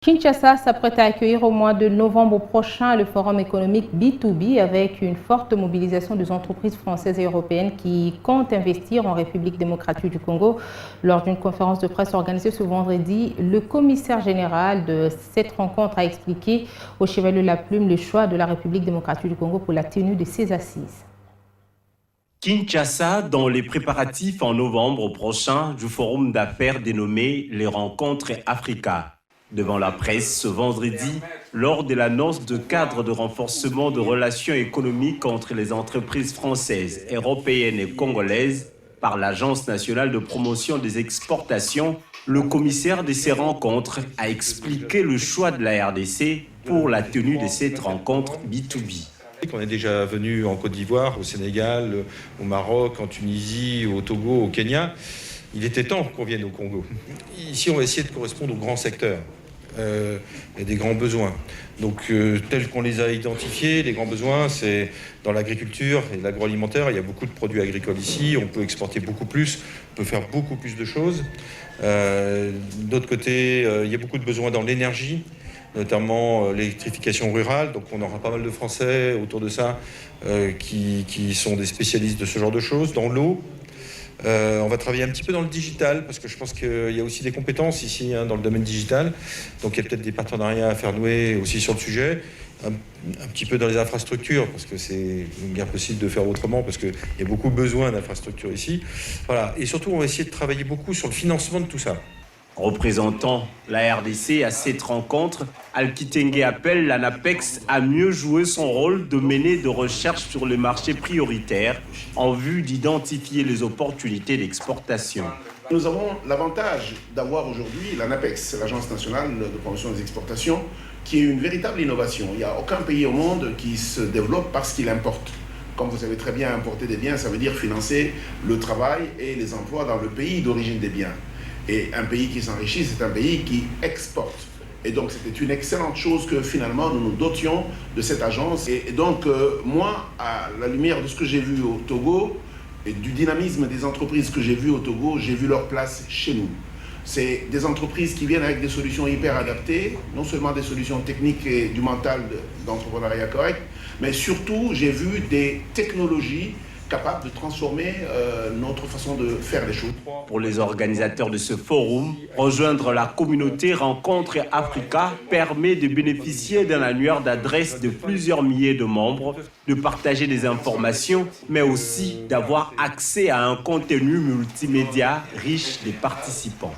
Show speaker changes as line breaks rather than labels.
Kinshasa s'apprête à accueillir au mois de novembre prochain le forum économique B2B avec une forte mobilisation des entreprises françaises et européennes qui comptent investir en République démocratique du Congo. Lors d'une conférence de presse organisée ce vendredi, le commissaire général de cette rencontre a expliqué au Chevalier de la Plume le choix de la République démocratique du Congo pour la tenue de ses assises.
Kinshasa dans les préparatifs en novembre prochain du forum d'affaires dénommé les Rencontres Africa. Devant la presse ce vendredi, lors de l'annonce de cadre de renforcement de relations économiques entre les entreprises françaises, européennes et congolaises par l'Agence nationale de promotion des exportations, le commissaire de ces rencontres a expliqué le choix de la RDC pour la tenue de cette rencontre B2B.
On est déjà venu en Côte d'Ivoire, au Sénégal, au Maroc, en Tunisie, au Togo, au Kenya. Il était temps qu'on vienne au Congo. Ici, on va essayer de correspondre aux grands secteurs. Et des grands besoins. Donc, tels qu'on les a identifiés, les grands besoins, c'est dans l'agriculture et l'agroalimentaire. Il y a beaucoup de produits agricoles ici. On peut exporter beaucoup plus, on peut faire beaucoup plus de choses. D'autre côté, il y a beaucoup de besoins dans l'énergie, notamment l'électrification rurale. Donc, on aura pas mal de Français autour de ça qui sont des spécialistes de ce genre de choses. Dans l'eau, on va travailler un petit peu dans le digital, parce que je pense qu'il y a aussi des compétences ici dans le domaine digital. Donc il y a peut-être des partenariats à faire nouer aussi sur le sujet. Un petit peu dans les infrastructures, parce que c'est bien possible de faire autrement, parce qu'il y a beaucoup besoin d'infrastructures ici. Voilà. Et surtout, on va essayer de travailler beaucoup sur le financement de tout ça.
Représentant la RDC à cette rencontre, Alkitenge appelle l'ANAPEX à mieux jouer son rôle de mener de recherche sur les marchés prioritaires en vue d'identifier les opportunités d'exportation.
Nous avons l'avantage d'avoir aujourd'hui l'ANAPEX, l'Agence nationale de promotion des exportations, qui est une véritable innovation. Il n'y a aucun pays au monde qui se développe parce qu'il importe. Comme vous savez très bien, importer des biens, ça veut dire financer le travail et les emplois dans le pays d'origine des biens. Et un pays qui s'enrichit, c'est un pays qui exporte. Et donc, c'était une excellente chose que finalement, nous nous dotions de cette agence. Et donc, moi, à la lumière de ce que j'ai vu au Togo et du dynamisme des entreprises que j'ai vues au Togo, j'ai vu leur place chez nous. C'est des entreprises qui viennent avec des solutions hyper adaptées, non seulement des solutions techniques et du mental d'entrepreneuriat correct, mais surtout, j'ai vu des technologies capable de transformer notre façon de faire les choses.
Pour les organisateurs de ce forum, rejoindre la communauté Rencontre Africa permet de bénéficier d'un annuaire d'adresses de plusieurs milliers de membres, de partager des informations, mais aussi d'avoir accès à un contenu multimédia riche des participants.